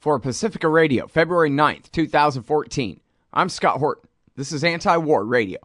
for Pacifica Radio, February 9th, 2014. I'm Scott Horton. This is Anti-War Radio.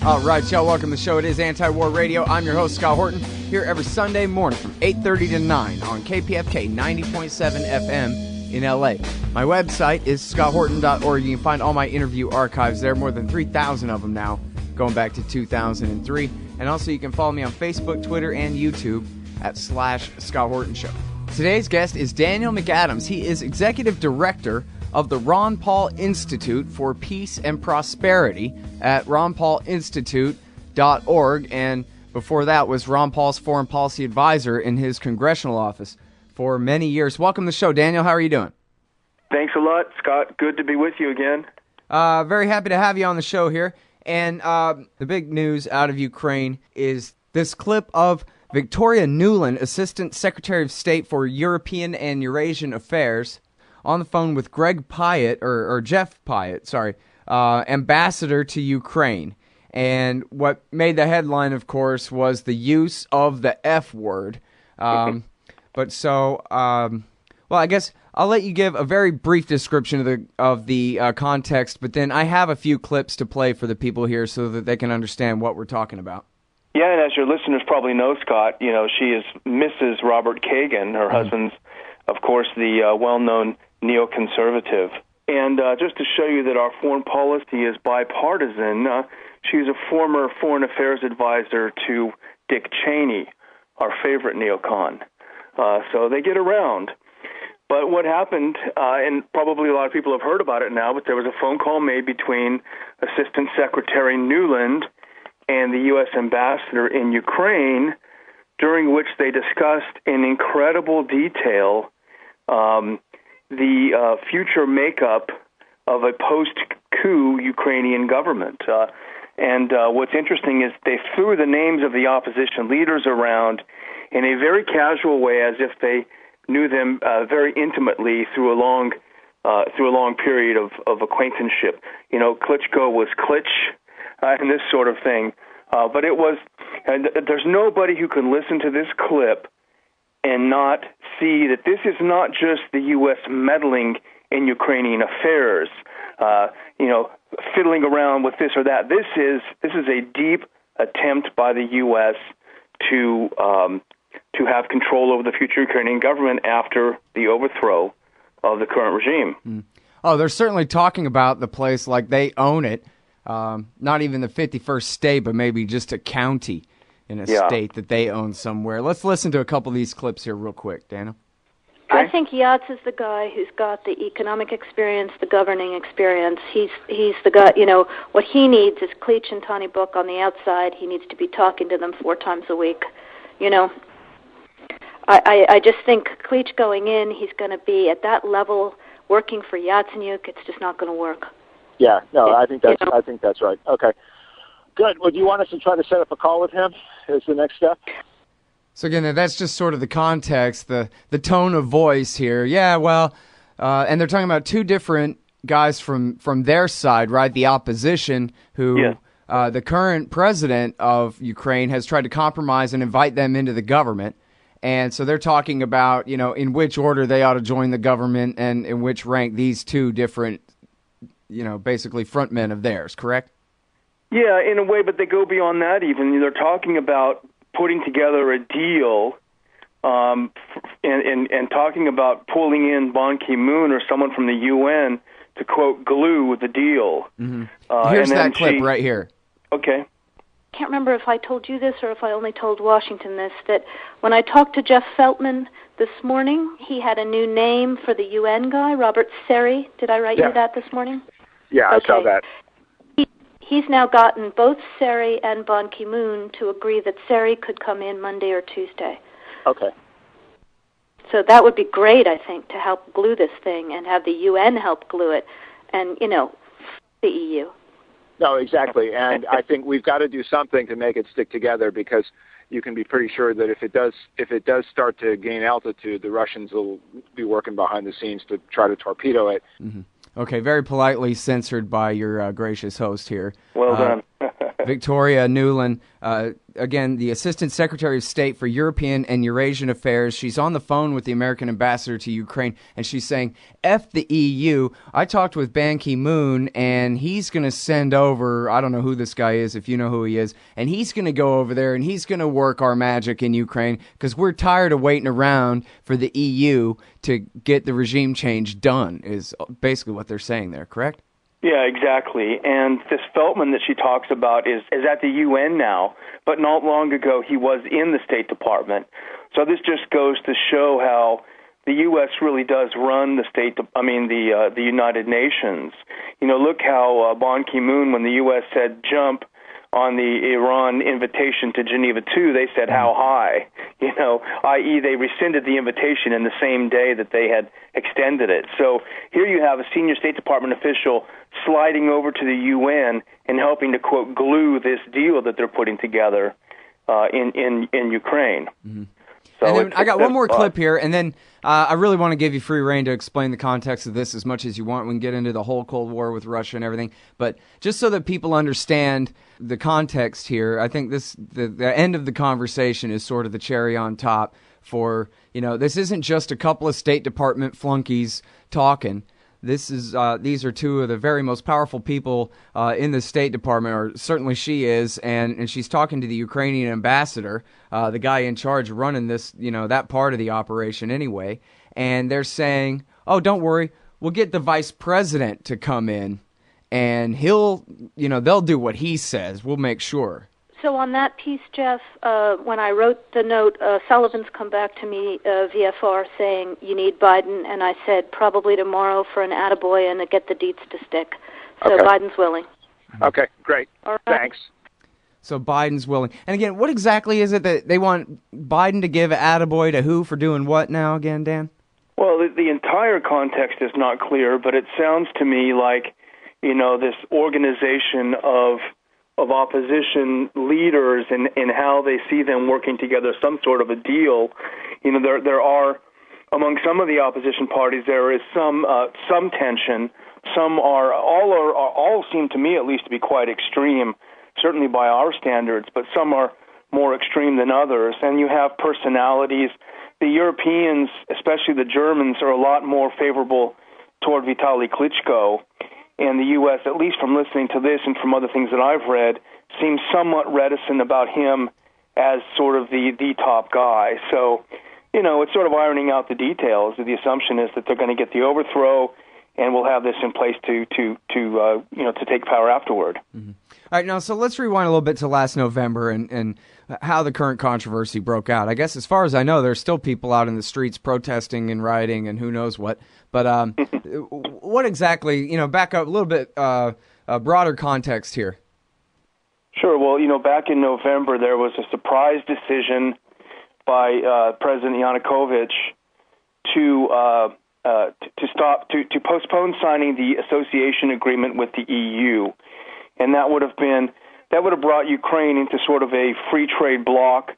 All right, y'all, welcome to the show. It is Anti-War Radio. I'm your host, Scott Horton, here every Sunday morning from 8:30 to 9 on KPFK 90.7 FM in LA. My website is scotthorton.org. You can find all my interview archives there, more than 3,000 of them now, going back to 2003. And also you can follow me on Facebook, Twitter, and YouTube at /Scott Horton Show. Today's guest is Daniel McAdams. He is Executive Director of the Ron Paul Institute for Peace and Prosperity at ronpaulinstitute.org, and before that was Ron Paul's foreign policy advisor in his congressional office for many years. Welcome to the show, Daniel. How are you doing? Thanks a lot, Scott. Good to be with you again. Very happy to have you on the show here. And the big news out of Ukraine is this clip of Victoria Nuland, Assistant Secretary of State for European and Eurasian Affairs, on the phone with Greg Pyatt, or Jeff Pyatt, ambassador to Ukraine. And what made the headline, of course, was the use of the F word. Well, I guess I'll let you give a very brief description of the context, but then I have a few clips to play for the people here so that they can understand what we're talking about. Yeah, and as your listeners probably know, Scott, she is Mrs. Robert Kagan. Her husband's, of course, the well-known neoconservative. And just to show you that our foreign policy is bipartisan, she's a former foreign affairs advisor to Dick Cheney, our favorite neocon. So they get around. But what happened, and probably a lot of people have heard about it now, but there was a phone call made between Assistant Secretary Nuland and the U.S. ambassador in Ukraine, during which they discussed in incredible detail the future makeup of a post-coup Ukrainian government. And what's interesting is they threw the names of the opposition leaders around in a very casual way, as if they knew them very intimately through a long period of acquaintanceship. Klitschko was Klitsch, and this sort of thing. But it was, there's nobody who can listen to this clip and not see that this is not just the U.S. meddling in Ukrainian affairs, fiddling around with this or that. This is a deep attempt by the U.S. to have control over the future Ukrainian government after the overthrow of the current regime. Oh, they're certainly talking about the place like they own it. Not even the 51st state, but maybe just a county in a state that they own somewhere. Let's listen to a couple of these clips here real quick, Dana. Okay. I think Yats is the guy who's got the economic experience, the governing experience. He's the guy, what he needs is Klitsch and Tony Book on the outside. He needs to be talking to them 4 times a week. I just think Klitsch going in, he's going to be at that level working for Yatsenyuk. It's just not going to work. Yeah, no, I think that's right. Okay, good. Well, do you want us to try to set up a call with him as the next step? So again, that's just sort of the context, the tone of voice here. Yeah, well, and they're talking about 2 different guys from their side, right? The opposition, who the current president of Ukraine has tried to compromise and invite them into the government. And so they're talking about, in which order they ought to join the government and in which rank these 2 different, basically frontmen of theirs, correct? Yeah, in a way, but they go beyond that even. They're talking about putting together a deal and talking about pulling in Ban Ki-moon or someone from the UN to, quote, glue the deal. Mm-hmm. Here's that clip right here. Okay. I can't remember if I told you this or if I only told Washington this, that when I talked to Jeff Feltman this morning, he had a new name for the UN guy, Robert Seri. Did I write you that this morning? Yeah, okay. I saw that. He's now gotten both Seri and Ban Ki-moon to agree that Seri could come in Monday or Tuesday. Okay. So that would be great, I think, to help glue this thing and have the UN help glue it and, the EU. No, exactly. And I think we've got to do something to make it stick together, because you can be pretty sure that if it does start to gain altitude, the Russians will be working behind the scenes to try to torpedo it. Mm-hmm. Okay, very politely censored by your gracious host here. Well done. Victoria Nuland, again, the Assistant Secretary of State for European and Eurasian Affairs. She's on the phone with the American ambassador to Ukraine, and she's saying, F the EU. I talked with Ban Ki-moon, and he's going to send over, I don't know who this guy is, if you know who he is, and he's going to go over there, and he's going to work our magic in Ukraine, because we're tired of waiting around for the EU to get the regime change done, is basically what they're saying there, correct? Yeah, exactly. And this Feltman that she talks about is at the UN now, but not long ago he was in the State Department. So this just goes to show how the U.S. really does run the United Nations. You know, look how Ban Ki-moon, when the U.S. said jump on the Iran invitation to Geneva II, they said how high, you know, i.e. they rescinded the invitation in the same day that they had extended it. So here you have a senior State Department official sliding over to the UN and helping to, quote, glue this deal that they're putting together in Ukraine. Mm-hmm. So and then I got one more clip here, and then I really want to give you free rein to explain the context of this as much as you want. We can get into the whole Cold War with Russia and everything, but just so that people understand the context here, I think the end of the conversation is sort of the cherry on top for, you know, this isn't just a couple of State Department flunkies talking. These are two of the very most powerful people in the State Department, or certainly she is, and she's talking to the Ukrainian ambassador, the guy in charge running this, you know, that part of the operation anyway, and they're saying, oh, don't worry, we'll get the vice president to come in, and they'll do what he says. We'll make sure. So on that piece, Jeff, when I wrote the note, Sullivan's come back to me, VFR, saying you need Biden, and I said probably tomorrow for an attaboy and to get the deets to stick. So okay. Biden's willing. Okay, great. All right. Thanks. So Biden's willing. And again, what exactly is it that they want Biden to give attaboy to who for doing what now again, Dan? Well, the entire context is not clear, but it sounds to me like, you know, this organization of opposition leaders and how they see them working together, some sort of a deal. You know, there are, among some of the opposition parties, there is some tension. All seem to me at least to be quite extreme, certainly by our standards, but some are more extreme than others. And you have personalities. The Europeans, especially the Germans, are a lot more favorable toward Vitaly Klitschko. And the U.S., at least from listening to this and from other things that I've read, seems somewhat reticent about him as sort of the top guy. So, you know, it's sort of ironing out the details. The assumption is that they're going to get the overthrow, and we'll have this in place to take power afterward. Mm-hmm. All right, now, so let's rewind a little bit to last November and how the current controversy broke out. I guess as far as I know, there's still people out in the streets protesting and rioting and who knows what. But what exactly, you know, back up a little bit, broader context here. Sure. Well, you know, back in November, there was a surprise decision by President Yanukovych to postpone signing the association agreement with the EU, and that would have brought Ukraine into sort of a free trade bloc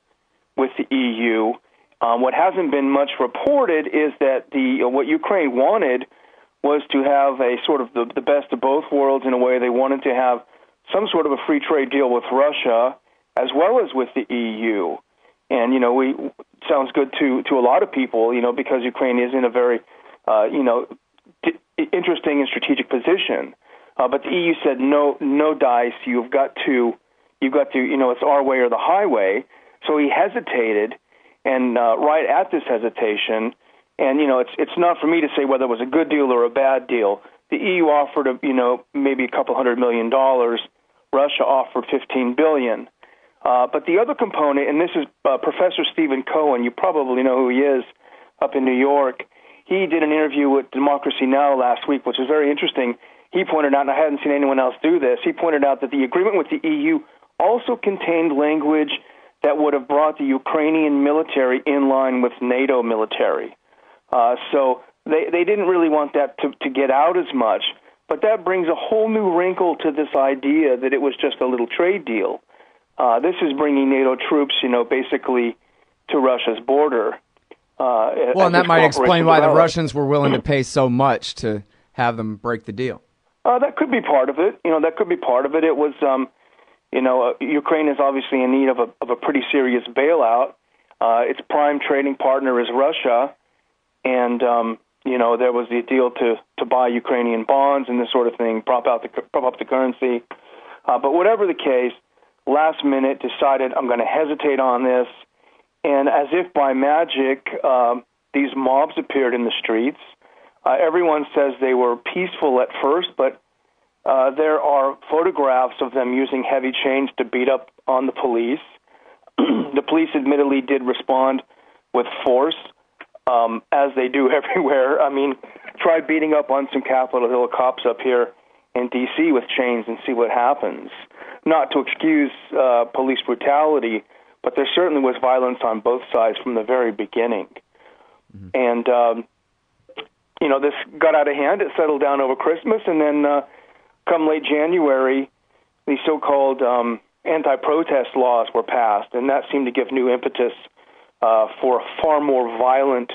with the EU. What hasn't been much reported is that what Ukraine wanted was to have a sort of the best of both worlds. In a way, they wanted to have some sort of a free trade deal with Russia as well as with the EU. And, you know, sounds good to a lot of people, you know, because Ukraine is in a very, interesting and strategic position. But the EU said, no dice, you've got to, you know, it's our way or the highway. So he hesitated, and right at this hesitation, and, you know, it's not for me to say whether it was a good deal or a bad deal. The EU offered, maybe a couple $100 million. Russia offered $15 billion. But the other component, and this is Professor Stephen Cohen, you probably know who he is, up in New York. He did an interview with Democracy Now! Last week, which was very interesting. He pointed out, and I hadn't seen anyone else do this, he pointed out that the agreement with the EU also contained language that would have brought the Ukrainian military in line with NATO military. So they didn't really want that to get out as much. But that brings a whole new wrinkle to this idea that it was just a little trade deal. This is bringing NATO troops, basically to Russia's border. Well, and that might explain why the Russians were willing to pay so much to have them break the deal? That could be part of it. That could be part of it. It was, Ukraine is obviously in need of a pretty serious bailout. Its prime trading partner is Russia, and there was the deal to buy Ukrainian bonds and this sort of thing, prop up the currency. But whatever the case, last minute decided I'm going to hesitate on this, and as if by magic, these mobs appeared in the streets. Everyone says they were peaceful at first, but there are photographs of them using heavy chains to beat up on the police. The police admittedly did respond with force, as they do everywhere. I mean, try beating up on some Capitol Hill cops up here in D.C. with chains and see what happens. Not to excuse police brutality, but there certainly was violence on both sides from the very beginning. Mm-hmm. And, this got out of hand. It settled down over Christmas, and then come late January, the so-called anti-protest laws were passed, and that seemed to give new impetus for a far more violent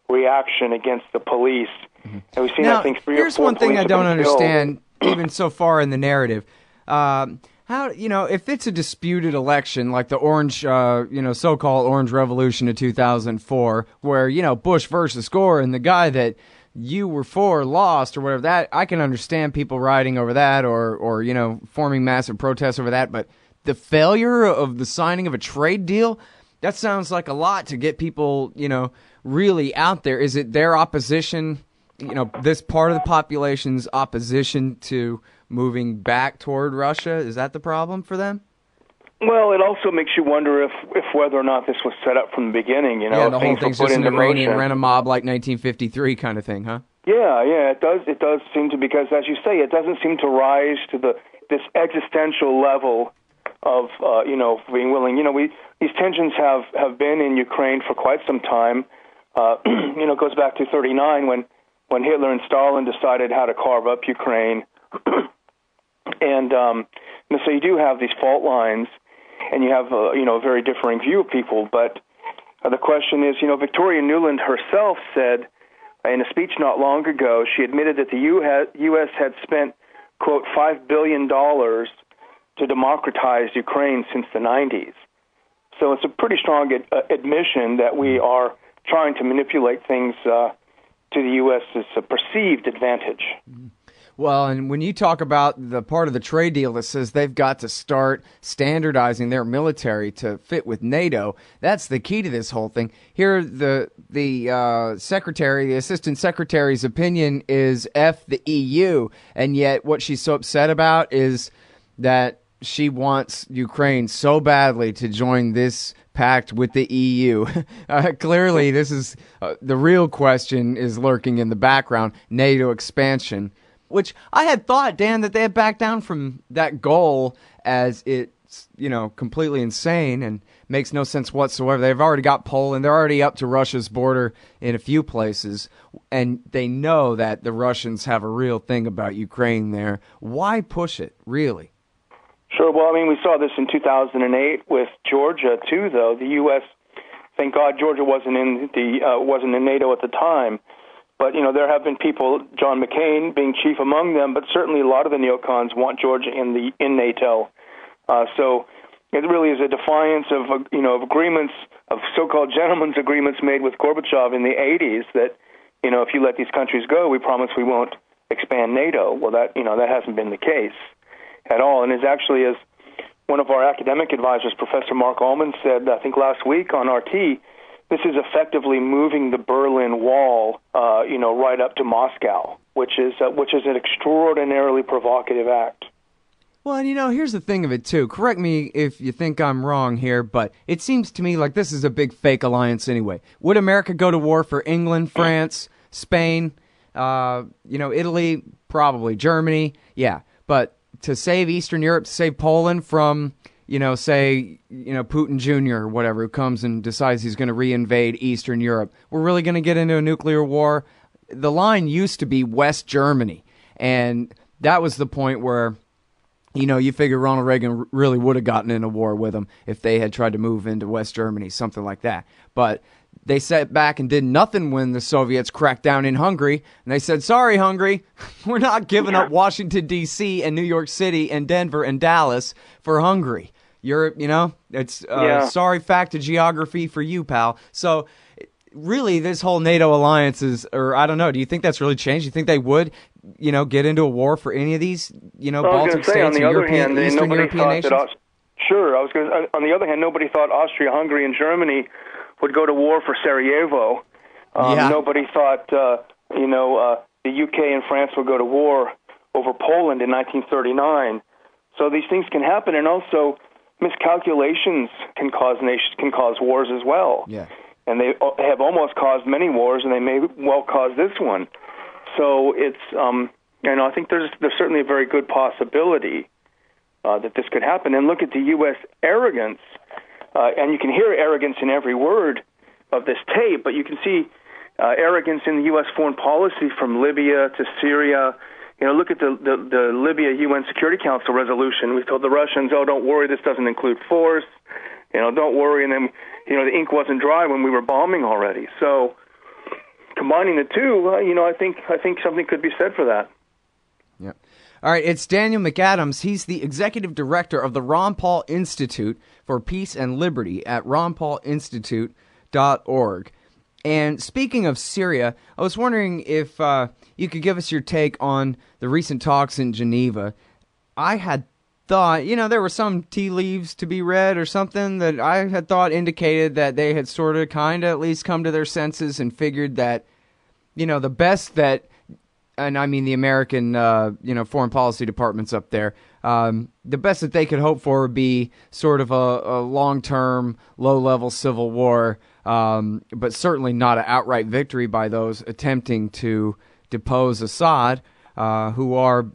reaction against the police. Mm-hmm. And we've seen, I think, here's one thing I don't understand, even so far in the narrative. How, if it's a disputed election like the orange, so-called Orange Revolution of 2004, where, Bush versus Gore, and the guy that you were for lost or whatever, that I can understand people rioting over that or forming massive protests over that, but the failure of the signing of a trade deal, that sounds like a lot to get people, really out there. Is it their opposition, this part of the population's opposition to moving back toward Russia? Is that the problem for them? Well, it also makes you wonder if whether or not this was set up from the beginning. The whole thing's just an Iranian rent-a-mob like 1953 kind of thing, huh? Yeah, it does. It does seem to, because as you say, it doesn't seem to rise to this existential level of being willing. These tensions have been in Ukraine for quite some time. It goes back to 1939 when Hitler and Stalin decided how to carve up Ukraine, and so you do have these fault lines. And you have a very differing view of people. But the question is, Victoria Nuland herself said in a speech not long ago, she admitted that the U.S. had spent, quote, $5 billion to democratize Ukraine since the 90s. So it's a pretty strong admission that we are trying to manipulate things to the U.S.'s perceived advantage. Mm-hmm. Well, and when you talk about the part of the trade deal that says they've got to start standardizing their military to fit with NATO, that's the key to this whole thing. Here, the assistant secretary's opinion is F the EU, and yet what she's so upset about is that she wants Ukraine so badly to join this pact with the EU. Clearly, this is the real question is lurking in the background, NATO expansion. Which I had thought, Dan, that they had backed down from that goal as it's, completely insane and makes no sense whatsoever. They've already got Poland. They're already up to Russia's border in a few places, and they know that the Russians have a real thing about Ukraine there. Why push it, really? Sure. Well, we saw this in 2008 with Georgia, too, though. The U.S., thank God Georgia wasn't in NATO at the time. But, there have been people, John McCain being chief among them, but certainly a lot of the neocons want Georgia in NATO. So it really is a defiance of agreements, of so-called gentlemen's agreements made with Gorbachev in the 80s that, if you let these countries go, we promise we won't expand NATO. Well, that hasn't been the case at all. And is actually, as one of our academic advisors, Professor Mark Ullman, said, I think last week on RT, this is effectively moving the Berlin Wall, right up to Moscow, which is an extraordinarily provocative act. Well, and here's the thing of it, too. Correct me if you think I'm wrong here, but it seems to me like this is a big fake alliance anyway. Would America go to war for England, France, Spain, Italy, probably, Germany? Yeah, but to save Eastern Europe, to save Poland from... Putin Jr. or whatever, who comes and decides he's going to reinvade Eastern Europe. We're really going to get into a nuclear war? The line used to be West Germany, and that was the point where, you figure Ronald Reagan really would have gotten in a war with them if they had tried to move into West Germany, something like that. But they sat back and did nothing when the Soviets cracked down in Hungary. And they said, sorry, Hungary, we're not giving up Washington, D.C. and New York City and Denver and Dallas for Hungary. It's sorry fact of geography for you, pal. So really, this whole NATO alliance is, or I don't know, do you think that's really changed? Do you think they would, get into a war for any of these, Baltic states and European, Eastern European nations? Sure. On the other hand, nobody thought Austria, Hungary, and Germany would go to war for Sarajevo. Nobody thought, the UK and France would go to war over Poland in 1939. So these things can happen, and also miscalculations can cause wars as well. Yeah. And they have almost caused many wars, and they may well cause this one. So it's, I think there's certainly a very good possibility that this could happen. And look at the U.S. arrogance, and you can hear arrogance in every word of this tape, but you can see arrogance in the U.S. foreign policy from Libya to Syria. Look at the Libya UN Security Council resolution. We told the Russians, oh, don't worry, this doesn't include force. Don't worry. And then, the ink wasn't dry when we were bombing already. So combining the two, I think something could be said for that. Yeah. All right, it's Daniel McAdams. He's the executive director of the Ron Paul Institute for Peace and Liberty at ronpaulinstitute.org. And speaking of Syria, I was wondering if you could give us your take on the recent talks in Geneva. I had thought, there were some tea leaves to be read or something that I had thought indicated that they had sort of kind of at least come to their senses and figured that, the best that, and I mean the American, foreign policy departments up there, the best that they could hope for would be sort of a long-term, low-level civil war, but certainly not an outright victory by those attempting to depose Assad, who are,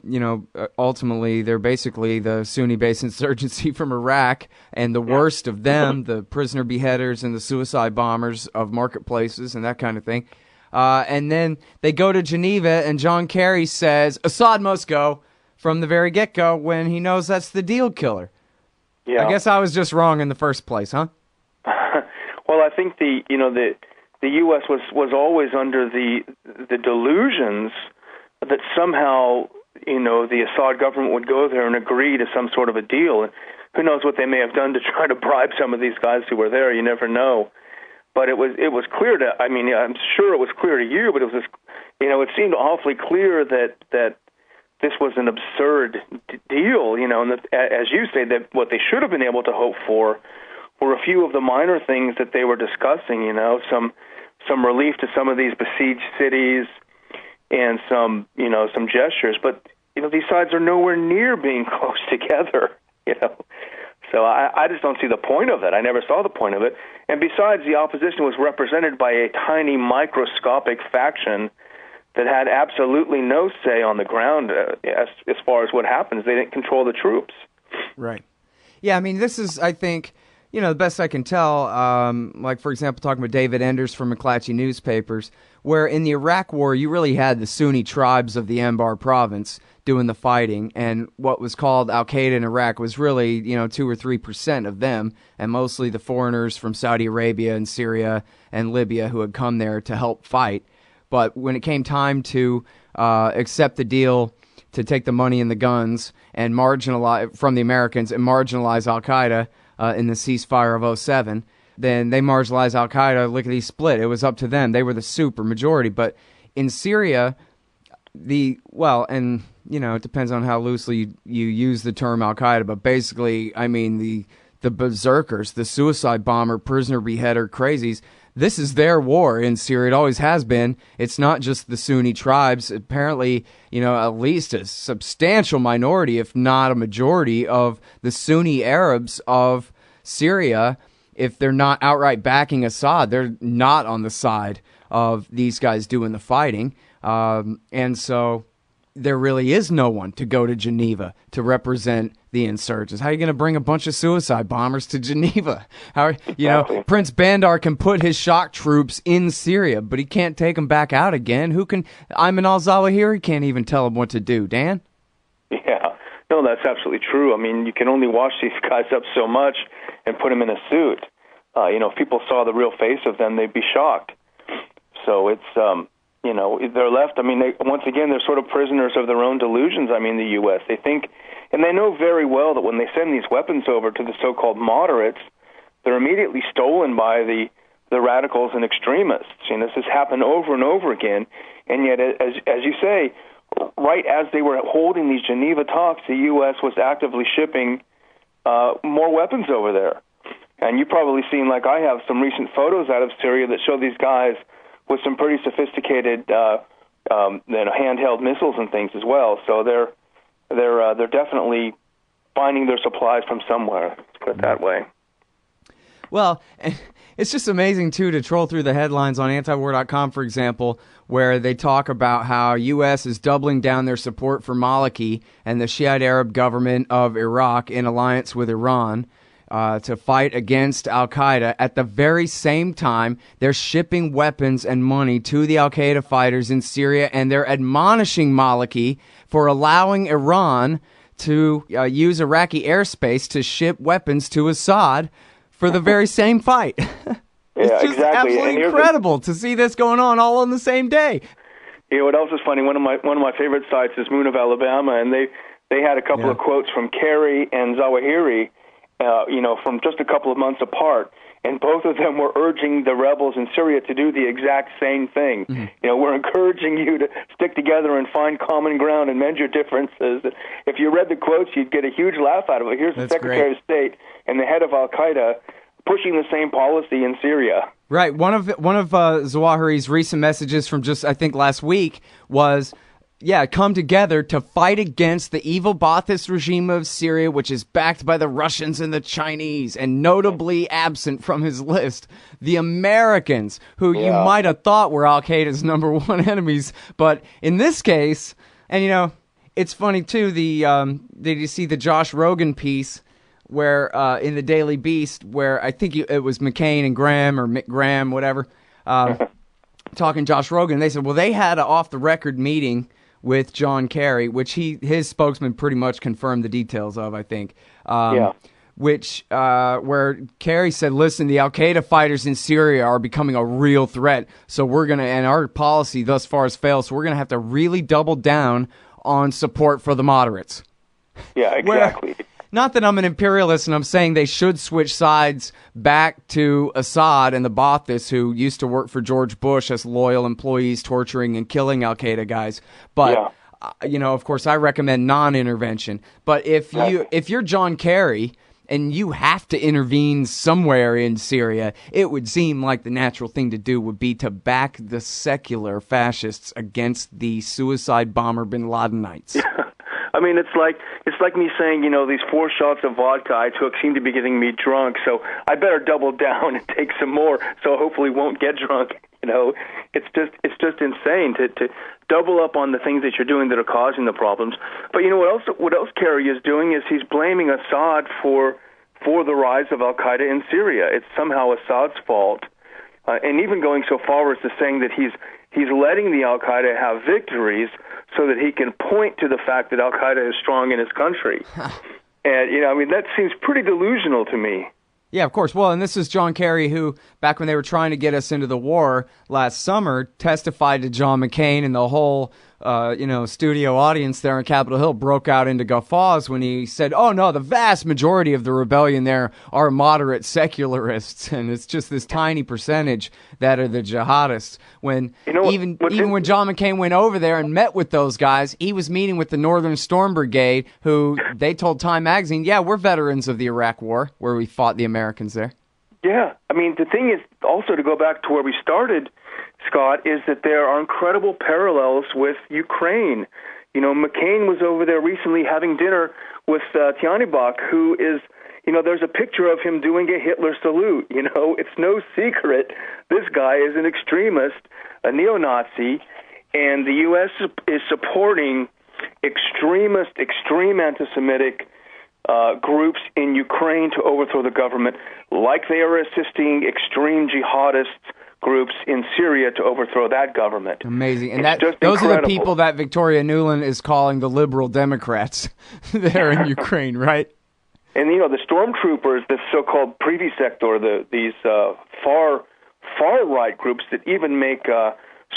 ultimately, they're basically the Sunni-based insurgency from Iraq, and the worst of them, the prisoner beheaders and the suicide bombers of marketplaces and that kind of thing. And then they go to Geneva, and John Kerry says, Assad must go from the very get-go when he knows that's the deal killer. Yeah. I guess I was just wrong in the first place, huh? Well, I think the U.S. was always under the delusions that somehow, the Assad government would go there and agree to some sort of a deal. And who knows what they may have done to try to bribe some of these guys who were there. You never know. But it was clear to, I'm sure it was clear to you, but it was, it seemed awfully clear that this was an absurd deal, and that, as you say, that what they should have been able to hope for were a few of the minor things that they were discussing, some relief to some of these besieged cities and some gestures. But, these sides are nowhere near being close together, So I just don't see the point of it. I never saw the point of it. And besides, the opposition was represented by a tiny microscopic faction that had absolutely no say on the ground as far as what happens. They didn't control the troops. Right. Yeah, this is, I think, the best I can tell, like, for example, talking with David Enders from McClatchy Newspapers, where in the Iraq War, you really had the Sunni tribes of the Anbar province doing the fighting, and what was called Al-Qaeda in Iraq was really, 2 or 3% of them, and mostly the foreigners from Saudi Arabia and Syria and Libya who had come there to help fight. But when it came time to accept the deal to take the money and the guns and marginalize from the Americans and marginalize Al-Qaeda in the ceasefire of 2007, then they marginalized Al-Qaeda, lickety split. It was up to them. They were the super majority. But in Syria, it depends on how loosely you use the term Al-Qaeda, but basically, the berserkers, the suicide bomber, prisoner beheader crazies, this is their war in Syria. It always has been. It's not just the Sunni tribes. Apparently, at least a substantial minority, if not a majority, of the Sunni Arabs of Syria, if they're not outright backing Assad, they're not on the side of these guys doing the fighting. And so there really is no one to go to Geneva to represent the insurgents. How are you going to bring a bunch of suicide bombers to Geneva? Prince Bandar can put his shock troops in Syria, but he can't take them back out again. Who can? Ayman al-Zawahiri can't even tell them what to do. Dan? Yeah. No, that's absolutely true. You can only wash these guys up so much and put them in a suit. if people saw the real face of them, they'd be shocked. So it's, they're left. I mean, once again, they're sort of prisoners of their own delusions. I mean, the U.S. They think, and they know very well that when they send these weapons over to the so-called moderates, they're immediately stolen by the radicals and extremists. This has happened over and over again. And yet, as you say, right as they were holding these Geneva talks, the U.S. was actively shipping more weapons over there. And you've probably seen, like I have, some recent photos out of Syria that show these guys with some pretty sophisticated handheld missiles and things as well. So they're definitely finding their supplies from somewhere. Let's put it that way. Well, it's just amazing, too, to troll through the headlines on antiwar.com, for example, where they talk about how U.S. is doubling down their support for Maliki and the Shiite Arab government of Iraq in alliance with Iran to fight against al-Qaeda. At the very same time, they're shipping weapons and money to the al-Qaeda fighters in Syria, and they're admonishing Maliki for allowing Iran to use Iraqi airspace to ship weapons to Assad for the very same fight. It's just exactly. absolutely incredible to see this going on all on the same day. What else is funny? One of my favorite sites is Moon of Alabama, and they had a couple of quotes from Kerry and Zawahiri, from just a couple of months apart, and both of them were urging the rebels in Syria to do the exact same thing. Mm-hmm. We're encouraging you to stick together and find common ground and mend your differences. If you read the quotes, you'd get a huge laugh out of it. Here's the Secretary of State and the head of al-Qaeda pushing the same policy in Syria. Right. One of Zawahiri's recent messages from just, I think, last week was, come together to fight against the evil Ba'athist regime of Syria, which is backed by the Russians and the Chinese, and notably absent from his list, the Americans, who you might have thought were al-Qaeda's number one enemies. But in this case, and it's funny too, did you see the Josh Rogan piece where in the Daily Beast, where I think it was McCain and Graham, or Mick Graham, whatever, talking Josh Rogan. They said, well, they had an off-the-record meeting with John Kerry, which his spokesman pretty much confirmed the details of, I think. Where Kerry said, listen, the al-Qaeda fighters in Syria are becoming a real threat, so and our policy thus far has failed, so we're going to have to really double down on support for the moderates. Yeah, exactly. Not that I'm an imperialist and I'm saying they should switch sides back to Assad and the Baathists who used to work for George Bush as loyal employees torturing and killing al-Qaeda guys. But, of course, I recommend non-intervention. But if you're John Kerry and you have to intervene somewhere in Syria, it would seem like the natural thing to do would be to back the secular fascists against the suicide bomber bin Ladenites. I mean, it's like me saying, these 4 shots of vodka I took seem to be getting me drunk, so I better double down and take some more, so hopefully won't get drunk. It's just insane to double up on the things that you're doing that are causing the problems. But what else Kerry is doing is he's blaming Assad for the rise of al-Qaeda in Syria. It's somehow Assad's fault, and even going so far as to saying that he's letting the al-Qaeda have victories so that he can point to the fact that al-Qaeda is strong in his country. And, that seems pretty delusional to me. Yeah, of course. Well, and this is John Kerry who, back when they were trying to get us into the war last summer, testified to John McCain, and the whole studio audience there on Capitol Hill broke out into guffaws when he said, oh, no, the vast majority of the rebellion there are moderate secularists, and it's just this tiny percentage that are the jihadists. When even when John McCain went over there and met with those guys, he was meeting with the Northern Storm Brigade, who they told Time Magazine, we're veterans of the Iraq War, where we fought the Americans there. Yeah, the thing is, also to go back to where we started, Scott, is that there are incredible parallels with Ukraine. McCain was over there recently having dinner with Tyahnybok, who is, there's a picture of him doing a Hitler salute. It's no secret this guy is an extremist, a neo-Nazi, and the U.S. is supporting extreme anti-Semitic groups in Ukraine to overthrow the government, like they are assisting extreme jihadist groups in Syria to overthrow that government. Amazing. And those are the people that Victoria Nuland is calling the liberal Democrats there in Ukraine, right? And, the stormtroopers, the so-called Privy Sector, these far-right groups that even make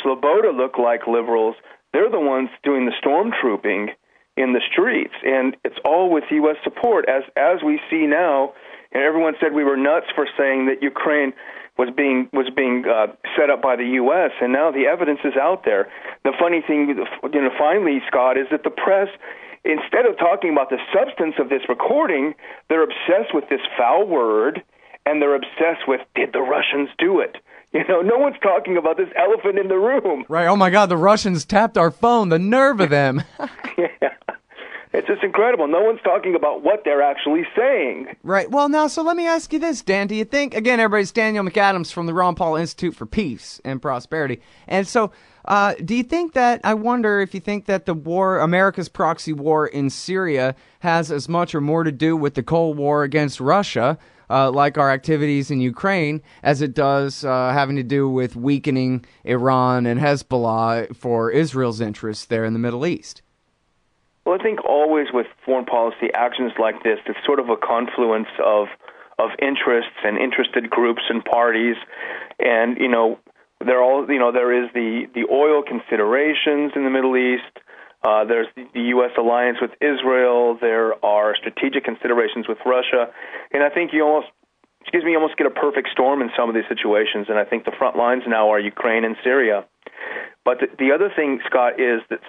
Sloboda look like liberals, they're the ones doing the stormtrooping in the streets. And it's all with U.S. support, as we see now. And everyone said we were nuts for saying that Ukraine was being set up by the U.S., and now the evidence is out there. The funny thing, finally, Scott, is that the press, instead of talking about the substance of this recording, they're obsessed with this foul word, and they're obsessed with, did the Russians do it? No one's talking about this elephant in the room. Right. Oh, my God, the Russians tapped our phone. The nerve of them. Yeah. It's just incredible. No one's talking about what they're actually saying. Right. Well, now, so let me ask you this, Dan. Do you think, again, everybody's Daniel McAdams from the Ron Paul Institute for Peace and Prosperity. And so do you think that, I wonder if you think that the war, America's proxy war in Syria, has as much or more to do with the Cold War against Russia, like our activities in Ukraine, as it does having to do with weakening Iran and Hezbollah for Israel's interests there in the Middle East? Well, I think always with foreign policy actions like this, it's sort of a confluence of interests and interested groups and parties, and there is the oil considerations in the Middle East. There's the U.S. alliance with Israel. There are strategic considerations with Russia, and I think you almost get a perfect storm in some of these situations. And I think the front lines now are Ukraine and Syria. But the other thing, Scott, is that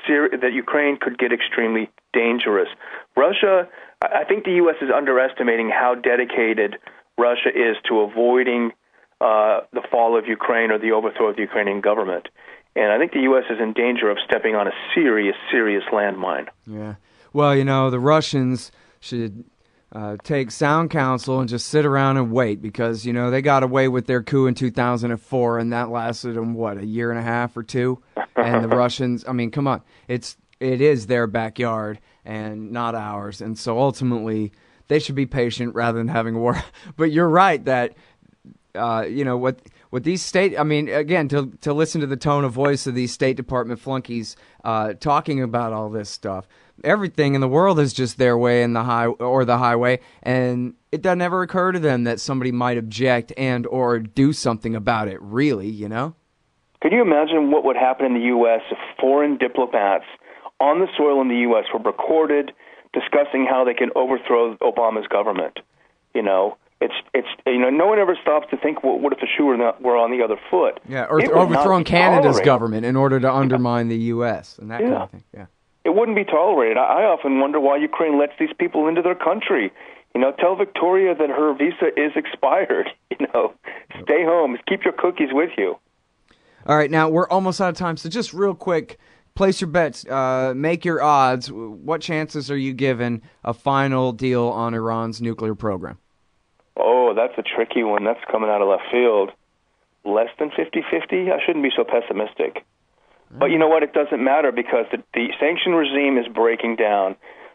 Ukraine could get extremely dangerous. Russia, I think the U.S. is underestimating how dedicated Russia is to avoiding the fall of Ukraine or the overthrow of the Ukrainian government. And I think the U.S. is in danger of stepping on a serious, serious landmine. Yeah. Well, the Russians should take sound counsel and just sit around and wait, because, they got away with their coup in 2004, and that lasted them, a year and a half or two? And the Russians, come on, it is their backyard and not ours. And so ultimately, they should be patient rather than having a war. But you're right that, what these again, to listen to the tone of voice of these State Department flunkies talking about all this stuff, everything in the world is just their way and the highway, and it doesn't ever occur to them that somebody might object and or do something about it, really, Could you imagine what would happen in the U.S. if foreign diplomats on the soil in the U.S. were recorded discussing how they can overthrow Obama's government? It's no one ever stops to think, well, what if the shoe were on the other foot? Yeah, or overthrowing Canada's government in order to undermine the U.S. and that kind of thing. Yeah. It wouldn't be tolerated. I often wonder why Ukraine lets these people into their country. Tell Victoria that her visa is expired. Stay home. Keep your cookies with you. All right, now we're almost out of time, so just real quick, place your bets, make your odds. What chances are you given a final deal on Iran's nuclear program? Oh, that's a tricky one. That's coming out of left field. Less than 50-50? I shouldn't be so pessimistic. But you know what? It doesn't matter, because the sanction regime is breaking down.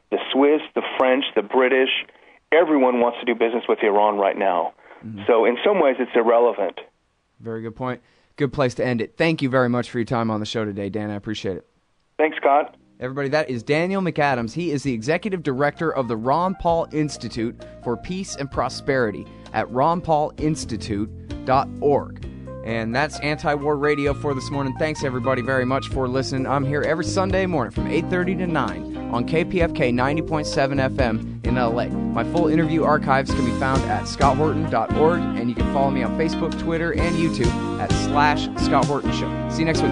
The Swiss, the French, the British, everyone wants to do business with Iran right now. Mm-hmm. So in some ways, it's irrelevant. Very good point. Good place to end it. Thank you very much for your time on the show today, Dan. I appreciate it. Thanks, Scott. Everybody, that is Daniel McAdams. He is the executive director of the Ron Paul Institute for Peace and Prosperity at ronpaulinstitute.org. And that's Anti-War Radio for this morning. Thanks, everybody, very much for listening. I'm here every Sunday morning from 8:30 to 9 on KPFK 90.7 FM in LA. My full interview archives can be found at scotthorton.org, and you can follow me on Facebook, Twitter, and YouTube at /Scott Horton Show. See you next week.